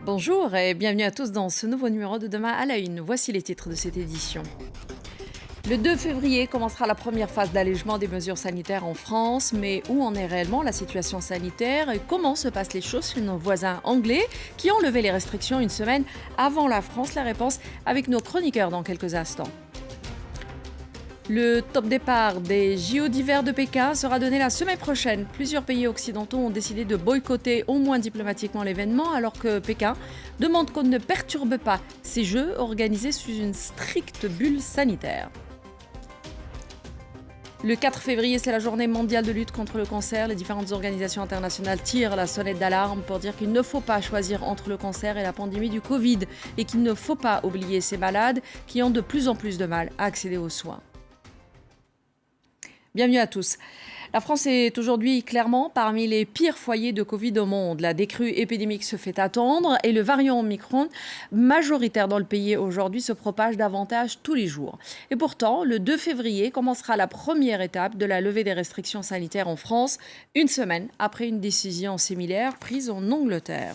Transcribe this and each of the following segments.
Bonjour et bienvenue à tous dans ce nouveau numéro de Demain à la Une. Voici les titres de cette édition. Le 2 février commencera la première phase d'allègement des mesures sanitaires en France. Mais où en est réellement la situation sanitaire et comment se passent les choses chez nos voisins anglais qui ont levé les restrictions une semaine avant la France? La réponse avec nos chroniqueurs dans quelques instants. Le top départ des JO d'hiver de Pékin sera donné la semaine prochaine. Plusieurs pays occidentaux ont décidé de boycotter au moins diplomatiquement l'événement alors que Pékin demande qu'on ne perturbe pas ces Jeux organisés sous une stricte bulle sanitaire. Le 4 février, c'est la journée mondiale de lutte contre le cancer. Les différentes organisations internationales tirent la sonnette d'alarme pour dire qu'il ne faut pas choisir entre le cancer et la pandémie du Covid et qu'il ne faut pas oublier ces malades qui ont de plus en plus de mal à accéder aux soins. Bienvenue à tous. La France est aujourd'hui clairement parmi les pires foyers de Covid au monde. La décrue épidémique se fait attendre et le variant Omicron, majoritaire dans le pays aujourd'hui, se propage davantage tous les jours. Et pourtant, le 2 février commencera la première étape de la levée des restrictions sanitaires en France, une semaine après une décision similaire prise en Angleterre.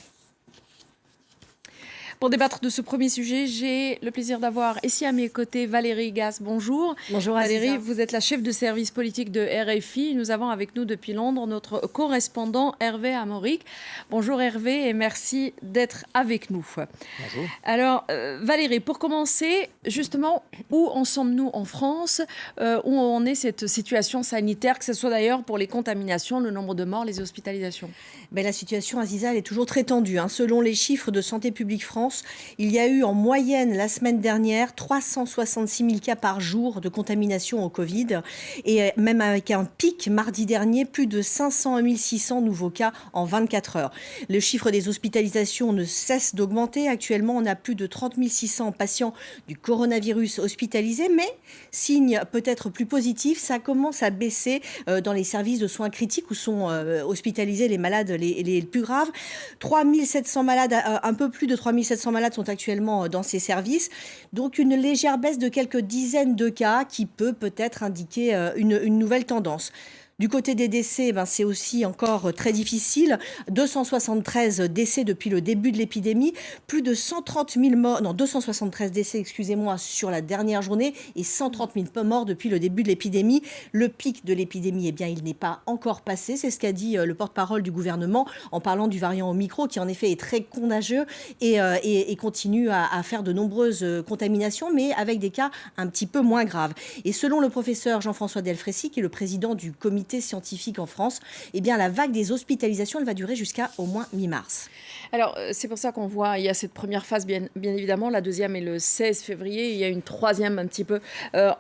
Pour débattre de ce premier sujet, j'ai le plaisir d'avoir ici à mes côtés Valérie Gasse. Bonjour. Bonjour Valérie, Aziza. vous êtes la chef de service politique de RFI. Nous avons avec nous depuis Londres notre correspondant Hervé Amoric. Bonjour Hervé et merci d'être avec nous. Bonjour. Alors Valérie, pour commencer, justement, où en sommes-nous en France? Où en est cette situation sanitaire, que ce soit d'ailleurs pour les contaminations, le nombre de morts, les hospitalisations? La situation, Aziza, elle est toujours très tendue. Selon les chiffres de Santé publique France, il y a eu en moyenne la semaine dernière 366 000 cas par jour de contamination au Covid. Et même avec un pic mardi dernier, plus de 500 600 nouveaux cas en 24 heures. Le chiffre des hospitalisations ne cesse d'augmenter. Actuellement, on a plus de 30 600 patients du coronavirus hospitalisés. Mais, signe peut-être plus positif, ça commence à baisser dans les services de soins critiques où sont hospitalisés les malades les plus graves. 3700 malades, un peu plus de 3700 malades sont actuellement dans ces services. Donc une légère baisse de quelques dizaines de cas qui peut-être indiquer une nouvelle tendance. Du côté des décès, c'est aussi encore très difficile. 273 décès depuis le début de l'épidémie, plus de 130 000 morts, non 273 décès, excusez-moi, sur la dernière journée et 130 000 morts depuis le début de l'épidémie. Le pic de l'épidémie, il n'est pas encore passé. C'est ce qu'a dit le porte-parole du gouvernement en parlant du variant Omicron qui en effet est très contagieux et continue à faire de nombreuses contaminations, mais avec des cas un petit peu moins graves. Et selon le professeur Jean-François Delfrécy, qui est le président du comité scientifique en France, la vague des hospitalisations, elle va durer jusqu'à au moins mi-mars. Alors, c'est pour ça qu'on voit, il y a cette première phase, bien évidemment, la deuxième est le 16 février, il y a une troisième un petit peu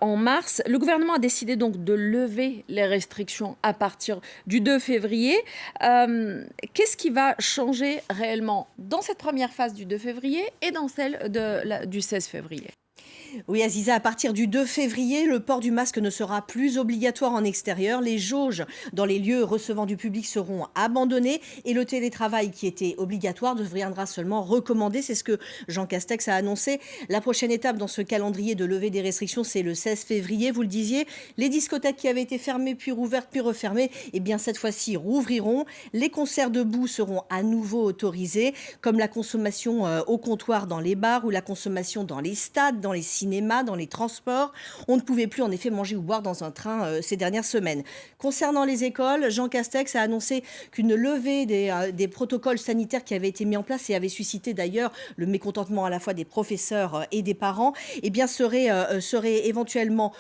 en mars. Le gouvernement a décidé donc de lever les restrictions à partir du 2 février. Qu'est-ce qui va changer réellement dans cette première phase du 2 février et dans celle du 16 février ? Oui, Aziza, à partir du 2 février, le port du masque ne sera plus obligatoire en extérieur. Les jauges dans les lieux recevant du public seront abandonnées et le télétravail qui était obligatoire deviendra seulement recommandé. C'est ce que Jean Castex a annoncé. La prochaine étape dans ce calendrier de levée des restrictions, c'est le 16 février. Vous le disiez, les discothèques qui avaient été fermées, puis rouvertes, puis refermées, cette fois-ci rouvriront. Les concerts debout seront à nouveau autorisés, comme la consommation au comptoir dans les bars ou la consommation dans les stades, dans les cinéma, dans les transports. On ne pouvait plus en effet manger ou boire dans un train ces dernières semaines. Concernant les écoles, Jean Castex a annoncé qu'une levée des protocoles sanitaires qui avaient été mis en place et avaient suscité d'ailleurs le mécontentement à la fois des professeurs et des parents, serait éventuellement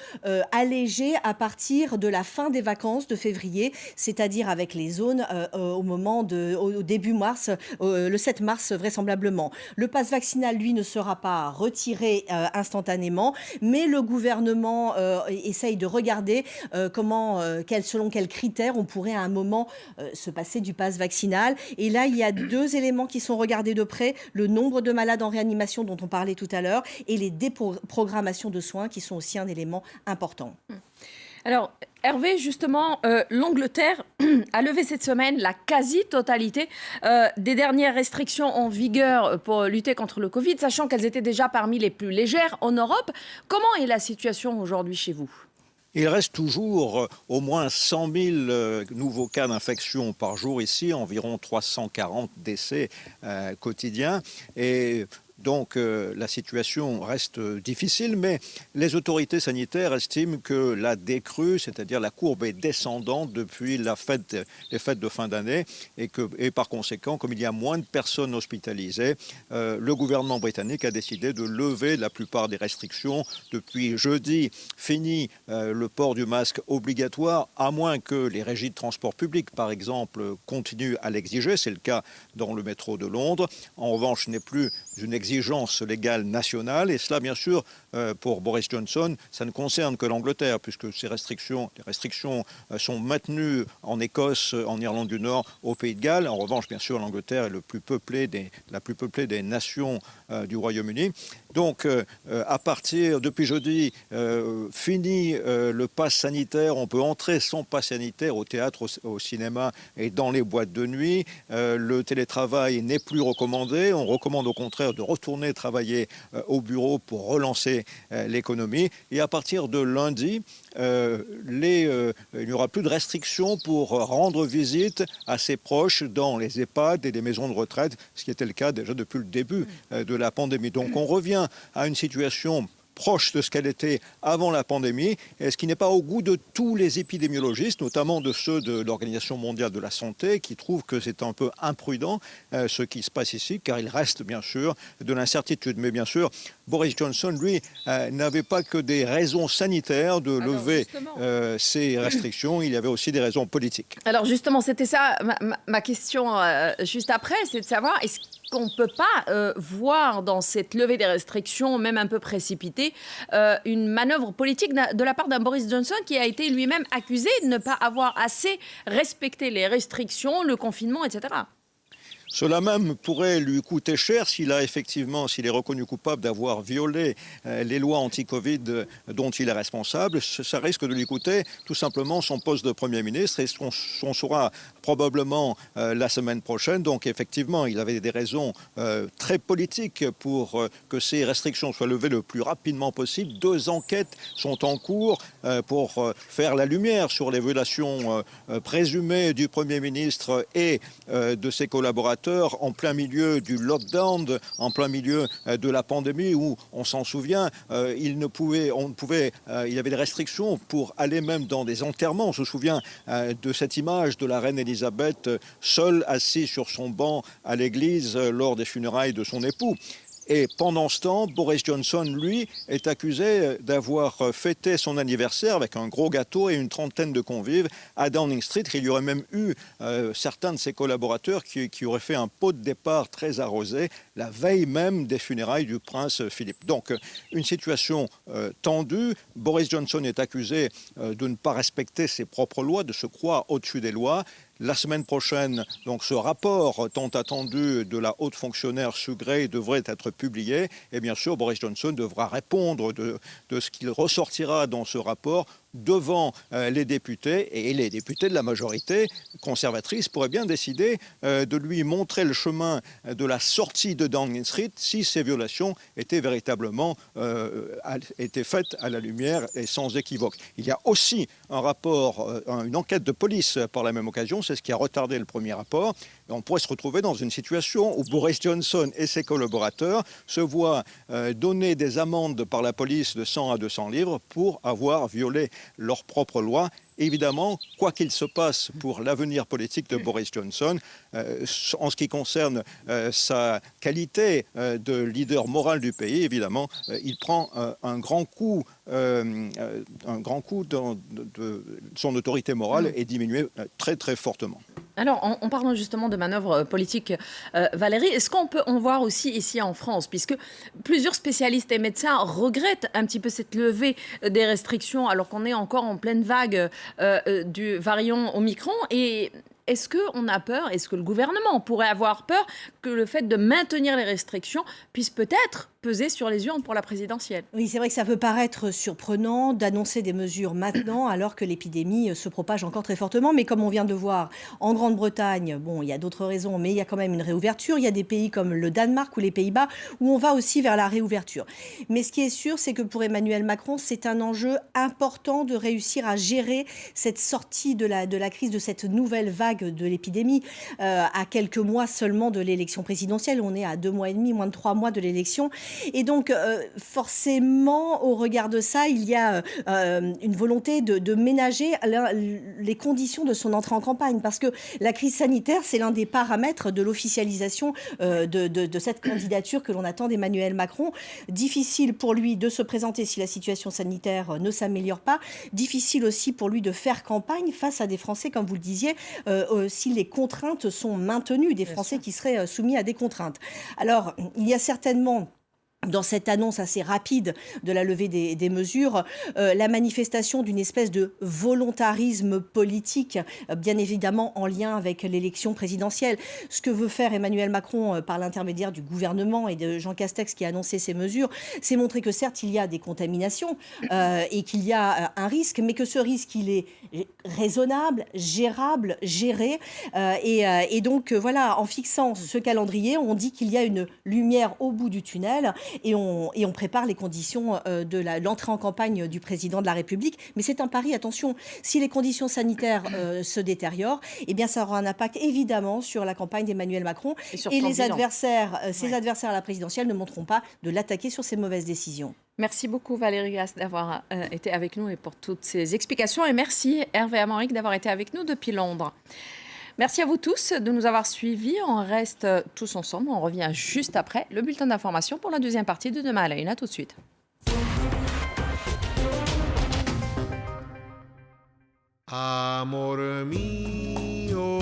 allégée à partir de la fin des vacances de février, c'est-à-dire avec les zones au début mars, le 7 mars vraisemblablement. Le pass vaccinal, lui, ne sera pas retiré instantanément, mais le gouvernement essaye de regarder selon quels critères on pourrait à un moment se passer du pass vaccinal. Et là, il y a deux éléments qui sont regardés de près, le nombre de malades en réanimation dont on parlait tout à l'heure et les déprogrammations de soins qui sont aussi un élément important. Alors, Hervé, justement, l'Angleterre a levé cette semaine la quasi-totalité des dernières restrictions en vigueur pour lutter contre le Covid, sachant qu'elles étaient déjà parmi les plus légères en Europe. Comment est la situation aujourd'hui chez vous ? Il reste toujours au moins 100 000 nouveaux cas d'infection par jour ici, environ 340 décès quotidiens. Et donc la situation reste difficile, mais les autorités sanitaires estiment que la décrue, c'est-à-dire la courbe est descendante depuis les fêtes de fin d'année, et par conséquent, comme il y a moins de personnes hospitalisées, le gouvernement britannique a décidé de lever la plupart des restrictions. Depuis jeudi, fini le port du masque obligatoire, à moins que les régies de transport public, par exemple, continuent à l'exiger. C'est le cas dans le métro de Londres. En revanche, ce n'est plus une exigence légale nationale, et cela, bien sûr, pour Boris Johnson, ça ne concerne que l'Angleterre, puisque les restrictions sont maintenues en Écosse, en Irlande du Nord, au Pays de Galles. En revanche, bien sûr, l'Angleterre est la plus peuplée des nations du Royaume-Uni. Donc, depuis jeudi, fini le pass sanitaire. On peut entrer sans pass sanitaire au théâtre, au cinéma et dans les boîtes de nuit. Le télétravail n'est plus recommandé. On recommande au contraire de retourner travailler au bureau pour relancer l'économie. Et à partir de lundi, il n'y aura plus de restrictions pour rendre visite à ses proches dans les EHPAD et les maisons de retraite, ce qui était le cas déjà depuis le début de la pandémie. Donc on revient à une situation proche de ce qu'elle était avant la pandémie, et ce qui n'est pas au goût de tous les épidémiologistes, notamment de ceux de l'Organisation mondiale de la santé, qui trouvent que c'est un peu imprudent ce qui se passe ici, car il reste bien sûr de l'incertitude. Mais bien sûr, Boris Johnson, lui, n'avait pas que des raisons sanitaires de lever ces restrictions, il y avait aussi des raisons politiques. Alors justement, c'était ça ma question juste après, c'est de savoir, est-ce qu'on ne peut pas voir dans cette levée des restrictions, même un peu précipitée, une manœuvre politique de la part d'un Boris Johnson qui a été lui-même accusé de ne pas avoir assez respecté les restrictions, le confinement, etc. Cela même pourrait lui coûter cher s'il est reconnu coupable d'avoir violé les lois anti-Covid dont il est responsable. Ça risque de lui coûter tout simplement son poste de Premier ministre, et on saura probablement la semaine prochaine. Donc effectivement, il avait des raisons très politiques pour que ces restrictions soient levées le plus rapidement possible. 2 enquêtes sont en cours pour faire la lumière sur les violations présumées du Premier ministre et de ses collaborateurs en plein milieu du lockdown, en plein milieu de la pandémie, où on s'en souvient, il y avait des restrictions pour aller même dans des enterrements. On se souvient de cette image de la reine Elisabeth seule assise sur son banc à l'église lors des funérailles de son époux. Et pendant ce temps, Boris Johnson, lui, est accusé d'avoir fêté son anniversaire avec un gros gâteau et une trentaine de convives à Downing Street. Il y aurait même eu certains de ses collaborateurs qui auraient fait un pot de départ très arrosé la veille même des funérailles du prince Philippe. Donc, une situation tendue. Boris Johnson est accusé de ne pas respecter ses propres lois, de se croire au-dessus des lois. La semaine prochaine, donc, ce rapport tant attendu de la haute fonctionnaire Sue Gray devrait être publié. Et bien sûr, Boris Johnson devra répondre de ce qu'il ressortira dans ce rapport devant les députés, et les députés de la majorité conservatrice pourraient bien décider de lui montrer le chemin de la sortie de Downing Street si ces violations étaient véritablement faites à la lumière et sans équivoque. Il y a aussi un rapport, une enquête de police par la même occasion, c'est ce qui a retardé le premier rapport. Et on pourrait se retrouver dans une situation où Boris Johnson et ses collaborateurs se voient donner des amendes par la police de 100 à 200 livres pour avoir violé leurs propres lois. Évidemment, quoi qu'il se passe pour l'avenir politique de Boris Johnson, en ce qui concerne sa qualité de leader moral du pays, évidemment, il prend un grand coup de son autorité morale est diminué très très fortement. Alors, en parlant justement de manœuvres politiques, Valérie, est-ce qu'on peut en voir aussi ici en France, puisque plusieurs spécialistes et médecins regrettent un petit peu cette levée des restrictions alors qu'on est encore en pleine vague du variant Omicron, et Est-ce qu'on a peur, est-ce que le gouvernement pourrait avoir peur que le fait de maintenir les restrictions puisse peut-être peser sur les urnes pour la présidentielle? Oui, c'est vrai que ça peut paraître surprenant d'annoncer des mesures maintenant alors que l'épidémie se propage encore très fortement. Mais comme on vient de voir en Grande-Bretagne, bon, il y a d'autres raisons, mais il y a quand même une réouverture. Il y a des pays comme le Danemark ou les Pays-Bas où on va aussi vers la réouverture. Mais ce qui est sûr, c'est que pour Emmanuel Macron, c'est un enjeu important de réussir à gérer cette sortie de la crise, de cette nouvelle vague de l'épidémie. À quelques mois seulement de l'élection présidentielle, on est à 2 mois et demi, moins de 3 mois de l'élection. Et donc, forcément, au regard de ça, il y a une volonté de ménager les conditions de son entrée en campagne. Parce que la crise sanitaire, c'est l'un des paramètres de l'officialisation de cette candidature que l'on attend d'Emmanuel Macron. Difficile pour lui de se présenter si la situation sanitaire ne s'améliore pas. Difficile aussi pour lui de faire campagne face à des Français, comme vous le disiez, si les contraintes sont maintenues, des Français qui seraient soumis à des contraintes. Alors, il y a certainement, dans cette annonce assez rapide de la levée des mesures, la manifestation d'une espèce de volontarisme politique, bien évidemment en lien avec l'élection présidentielle. Ce que veut faire Emmanuel Macron par l'intermédiaire du gouvernement et de Jean Castex qui a annoncé ces mesures, c'est montrer que certes il y a des contaminations et qu'il y a un risque, mais que ce risque il est raisonnable, gérable, géré. Et donc voilà, en fixant ce calendrier, on dit qu'il y a une lumière au bout du tunnel. Et on prépare les conditions de l'entrée en campagne du président de la République. Mais c'est un pari, attention, si les conditions sanitaires se détériorent, eh bien ça aura un impact évidemment sur la campagne d'Emmanuel Macron. Et les adversaires, ses adversaires à la présidentielle ne manqueront pas de l'attaquer sur ses mauvaises décisions. Merci beaucoup Valérie Gasse d'avoir été avec nous et pour toutes ces explications. Et merci Hervé Amaric d'avoir été avec nous depuis Londres. Merci à vous tous de nous avoir suivis. On reste tous ensemble. On revient juste après le bulletin d'information pour la deuxième partie de Demain à la Une. À tout de suite. Amor mio.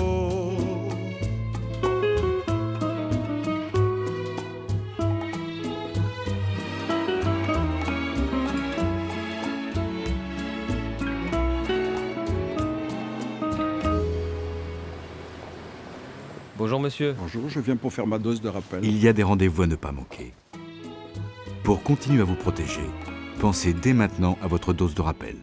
Bonjour monsieur. Bonjour, je viens pour faire ma dose de rappel. Il y a des rendez-vous à ne pas manquer. Pour continuer à vous protéger, pensez dès maintenant à votre dose de rappel.